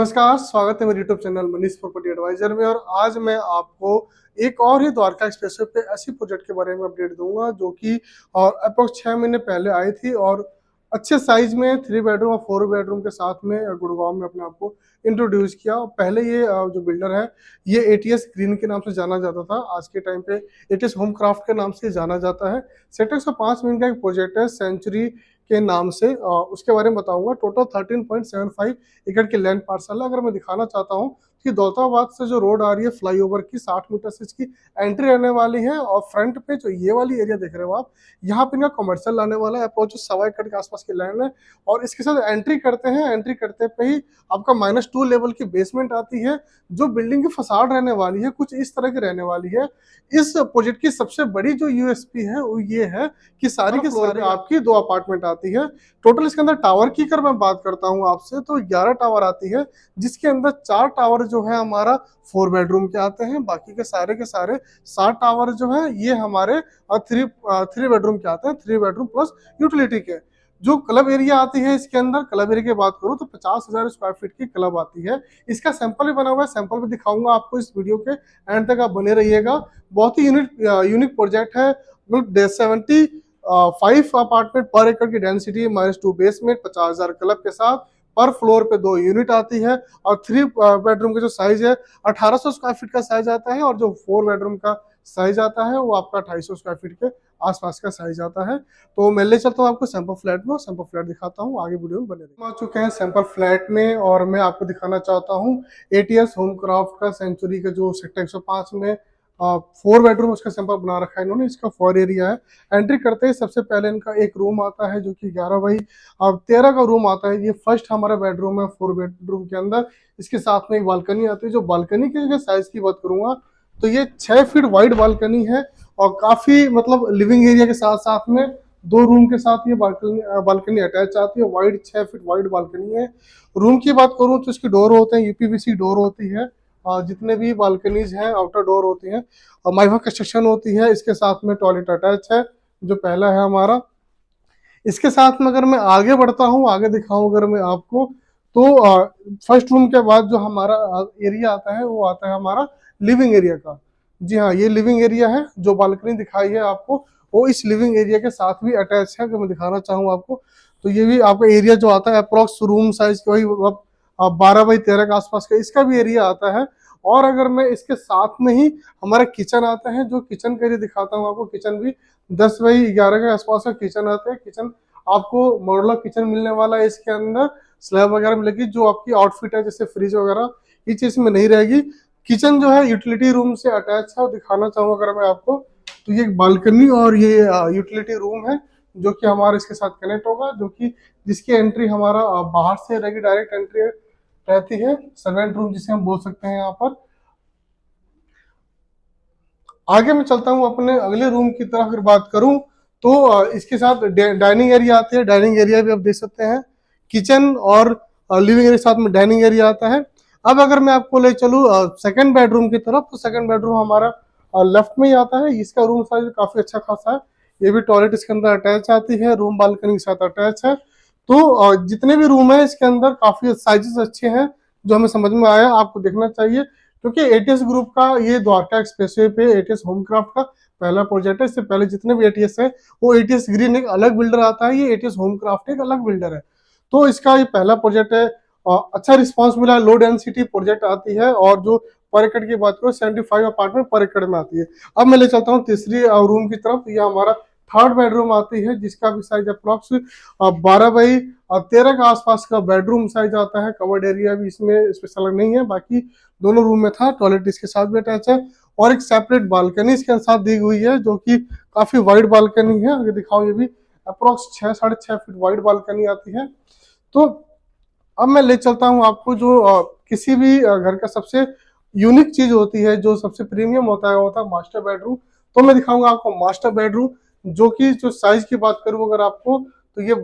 नमस्कार, स्वागत है मेरे YouTube channel Manish property advisor में। और आज मैं आपको एक और ही द्वारका एक्सप्रेसवे पे ऐसी प्रोजेक्ट के बारे में अपडेट दूंगा जो कि अप्रोक्स 6 महीने पहले आई थी और अच्छे साइज में 3 बेडरूम और 4 बेडरूम के साथ में गुड़गांव में अपने आप को इंट्रोड्यूस किया। और पहले ये जो बिल्डर है ये एटीएस ग्रीन के नाम से जाना जाता था, आज के टाइम पे एटीएस होम क्राफ्ट के नाम से जाना जाता है। सेट 105 मिनट का एक प्रोजेक्ट है सेंचुरी के नाम से, उसके बारे में बताऊंगा। टोटल 13.75 एकड़ के लैंड पार्सल है। अगर मैं दिखाना चाहता हूँ कि दौलताबाद से जो रोड आ रही है फ्लाईओवर की 60 मीटर से इसकी एंट्री रहने वाली है। और फ्रंट पे जो ये वाली एरिया देख रहे हो आप, यहाँ पे इनका कमर्शियल आने वाला है। अप्रोच 1.25 एकड़ के आसपास की लैंड है। और इसके साथ एंट्री करते हैं, एंट्री करते पे ही आपका -2 लेवल की बेसमेंट आती है। जो बिल्डिंग की फसाड रहने वाली है कुछ इस तरह की रहने वाली है। इस प्रोजेक्ट की सबसे बड़ी जो यूएसपी है वो ये है कि सारी के सारी आपकी 2 अपार्टमेंट आती है। टोटल इसके अंदर टावर की अगर मैं बात करता हूँ आपसे तो 11 टावर आती है, जिसके अंदर 4 टावर जो है हमारा 4 बेडरूम के आते हैं। बाकी के सारे 7 टावर जो है ये हमारे 3 बेडरूम के आते हैं, 3 बेडरूम प्लस यूटिलिटी के। जो क्लब एरिया आती है इसके अंदर, क्लब एरिया की बात करूँ तो 50,000 स्क्वायर फीट की क्लब आती है। इसका सैंपल भी बना हुआ है, सैंपल भी दिखाऊंगा आपको इस वीडियो के एंड तक, आप बने रहिएगा। बहुत ही यूनिक प्रोजेक्ट है। मतलब 75 अपार्टमेंट पर एकड़ की डेंसिटी, -2 बेसमेंट, 50,000 क्लब के साथ, पर फ्लोर पे 2 यूनिट आती है। और 3 बेडरूम का जो साइज है 1800 स्क्वायर फीट का साइज आता है। और जो 4 बेडरूम का साइज आता है वो आपका 250 स्क्वायर फीट के आसपास का साइज आता है। तो मैं ले चलता हूँ आपको सैंपल फ्लैट में, सैंपल फ्लैट दिखाता हूँ, आगे वीडियो में बने रहिए। हम आ चुके हैं सैंपल फ्लैट में और मैं आपको दिखाना चाहता हूँ एटीएस होम क्राफ्ट का सेंचुरी का जो सेक्टर 105 में 4 बेडरूम उसका सैंपल बना रखा है इन्होंने। इसका 4 एरिया है। एंट्री करते ही सबसे पहले इनका एक रूम आता है जो कि 11 बाई 13 का रूम आता है। ये फर्स्ट हमारा बेडरूम है 4 बेडरूम के अंदर। इसके साथ में एक बालकनी आती है। जो बालकनी के साइज की बात करूंगा तो ये 6 फीट वाइड बालकनी है। और काफी मतलब लिविंग एरिया के साथ साथ में 2 रूम के साथ ये बालकनी अटैच आती है। वाइड 6 फीट वाइड बालकनी है। रूम की बात करूं तो इसकी डोर होते हैं यूपीवीसी डोर होती है। जितने भी बालकनीज हैं आउटर डोर होती हैं और माइवा कंस्ट्रक्शन होती है। इसके साथ में टॉयलेट अटैच है जो पहला है हमारा। इसके साथ में अगर मैं आगे बढ़ता हूँ, आगे दिखाऊं अगर मैं आपको तो फर्स्ट रूम के बाद जो हमारा एरिया आता है वो आता है हमारा लिविंग एरिया का। जी हाँ, ये लिविंग एरिया है। जो बालकनी दिखाई है आपको वो इस लिविंग एरिया के साथ भी अटैच है। अगर मैं दिखाना चाहूँ आपको तो ये भी आपका एरिया जो आता है अप्रोक्स रूम साइज वही 12 बाई 13 के आसपास का इसका भी एरिया आता है। और अगर मैं इसके साथ में ही हमारा किचन आता है, जो किचन का एरिया दिखाता हूँ आपको, किचन भी 10 बाई 11 के आसपास का किचन आता है। किचन आपको मॉडुलर किचन मिलने वाला है। इसके अंदर स्लैब वगैरह मिलेगी, जो आपकी आउटफिट है जैसे फ्रिज वगैरह ये चीज में नहीं रहेगी। किचन जो है यूटिलिटी रूम से अटैच है। और दिखाना चाहूँ अगर मैं आपको तो ये बालकनी और ये यूटिलिटी रूम है जो कि हमारे इसके साथ कनेक्ट होगा, जो कि जिसकी एंट्री हमारा बाहर से रहेगी, डायरेक्ट एंट्री रहती है। सर्वेंट रूम जिसे हम बोल सकते हैं यहाँ पर। आगे मैं चलता हूँ अपने अगले रूम की तरफ अगर बात करूं तो इसके साथ डाइनिंग एरिया आती है। डाइनिंग एरिया भी आप देख सकते हैं। किचन और लिविंग एरिया साथ में डाइनिंग एरिया आता है। अब अगर मैं आपको ले चलूँ सेकंड बेडरूम की तरफ तो सेकंड बेडरूम हमारा लेफ्ट में ही आता है। इसका रूम साइज काफी अच्छा खासा है। ये भी टॉयलेट इसके अंदर अटैच आती है, रूम बालकनी के साथ अटैच है। तो जितने भी रूम है इसके अंदर काफी साइजेस अच्छे हैं जो हमें समझ में आया, आपको देखना चाहिए। क्योंकि एटीएस ग्रुप का ये द्वारका एक्सप्रेसवे पे एटीएस होमक्राफ्ट का पहला प्रोजेक्ट है। इससे पहले जितने भी एटीएस है वो एटीएस ग्रीन एक अलग बिल्डर आता है, ये एटीएस होमक्राफ्ट एक अलग बिल्डर है। तो इसका ये पहला प्रोजेक्ट है और अच्छा रिस्पॉन्स मिला। लो डेंसिटी प्रोजेक्ट आती है और जो पर एकड़ की बात करो 75 अपार्टमेंट पर एकड़ में आती है। अब मैं ले चलता हूँ तीसरी रूम की तरफ। यह हमारा थर्ड बेडरूम आती है जिसका भी साइज अप्रोक्स 12 बाई 13 के आसपास का बेडरूम साइज आता है। कवर्ड एरिया भी इसमें स्पेशल नहीं है, बाकी दोनों रूम में था। टॉयलेट इसके साथ भी अटैच है और एक सेपरेट बालकनी इसके साथ दी हुई है जो कि काफी वाइड बालकनी है। अगर दिखाओ ये भी अप्रोक्स 6-6.5 फीट वाइड बालकनी आती है। तो अब मैं ले चलता हूँ आपको जो किसी भी घर का सबसे यूनिक चीज होती है, जो सबसे प्रीमियम होता है, वो होता है मास्टर बेडरूम। तो मैं दिखाऊंगा आपको मास्टर बेडरूम, जो कि जो साइज की बात करूँ अगर आपको तो ये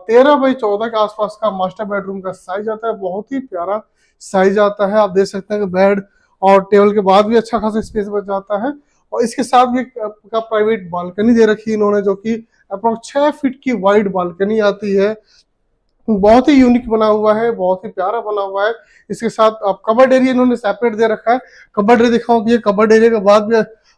13 बाई 14 के आसपास का मास्टर बेडरूम का साइज आता है। बहुत ही प्यारा साइज आता है। आप देख सकते हैं कि बेड और टेबल के बाद भी अच्छा खासा स्पेस बच जाता है। और इसके साथ भी का प्राइवेट बालकनी दे रखी है इन्होंने, जो कि अप्रोक्स 6 फीट की वाइड बालकनी आती है। बहुत ही यूनिक बना हुआ है, बहुत ही प्यारा बना हुआ है। इसके साथ आप कबर्ड एरिया इन्होंने सेपरेट दे रखा है। कबर्ड एरिया दिखाऊं कि ये कबर्ड एरिया के बाद भी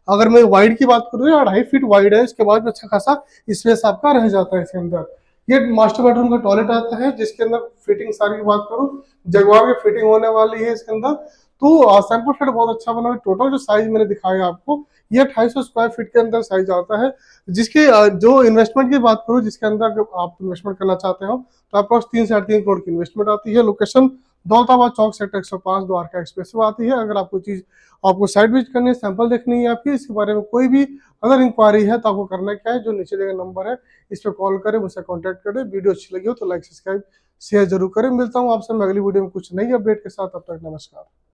अगर मैं वाइड की बात करूँ, 2.5 फीट वाइड है, इसके बाद भी अच्छा खासा स्पेस आपका रह जाता है इसके अंदर। ये मास्टर बेडरूम का टॉयलेट आता है, जिसके अंदर फिटिंग सारी की बात करूँ, जगुआर की फिटिंग होने वाली है इसके अंदर। तो सैंपल फिट बहुत अच्छा बना है। टोटल जो साइज मैंने दिखाया आपको, ये 250 स्क्वायर फीट के अंदर साइज आता है। जिसकी जो इन्वेस्टमेंट की बात करूँ, जिसके अंदर अगर आप इन्वेस्टमेंट करना चाहते हो, तो अप्रॉक्स 3 से 3.5 करोड़ की इन्वेस्टमेंट आती है। लोकेशन दौलताबाद चौक सेक्टर 105 द्वारका एक्सप्रेस में आती है। अगर आपको चीज आपको साइट विजिट करनी है, सैंपल देखनी है, या फिर इसके बारे में कोई भी अगर इंक्वायरी है, तो आपको करना क्या है, जो नीचे दिए गए नंबर है, इस पर कॉल करें, मुझसे कॉन्टैक्ट करें। वीडियो अच्छी लगी हो तो लाइक सब्सक्राइब शेयर जरूर करें। मिलता हूँ आपसे मैं अगली वीडियो में कुछ नई अपडेट के साथ। तब तक नमस्कार।